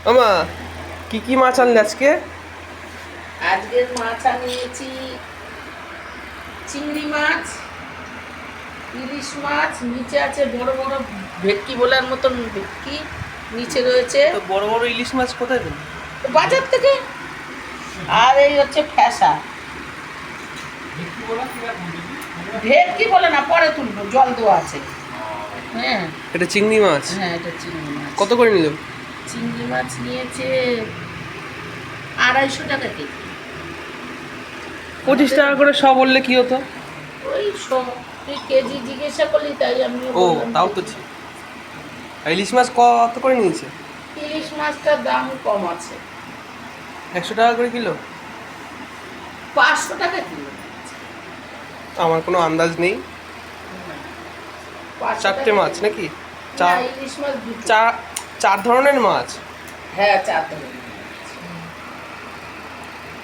মামা কি কি মাছ আনলে আজকে? আজকের মাছ আনিয়েছি চিংড়ি মাছ, ইলিশ মাছ, নিচে আছে বড় বড় ভেটকি বলার মতন ভেটকি, নিচে রয়েছে তো বড় বড় ইলিশ মাছ কোথায় পেলে? বাজার থেকে। আর এই হচ্ছে ফ্যাসা। ভেটকি বলে না, পরে তুলবো, জল দেওয়া আছে। হ্যাঁ এটা চিংড়ি মাছ। হ্যাঁ, এটা চিংড়ি মাছ। কত করে নিল? চিংড়ি মাছ নিয়েছে 250 টাকা কেজি। 25 টাকা করে সব বললে কি হতো? ওই তুই কেজি জিজ্ঞাসা করলি তাই আমি ও বললাম তাও তো কেজি। ঠিক। আর ইলিশ মাছ কত করে নিয়েছে? ইলিশ মাছটার দাম কম আছে, 100 টাকা করে কিলো। 500 টাকা কিলো। আমার কোনো আন্দাজ নেই। 500 চারটে টাকা মাছ কেজি। নাকি? না, চার ইলিশ মাছ দুটো। চার চার ধরনের মাছ। হ্যাঁ, 4 ধরনের।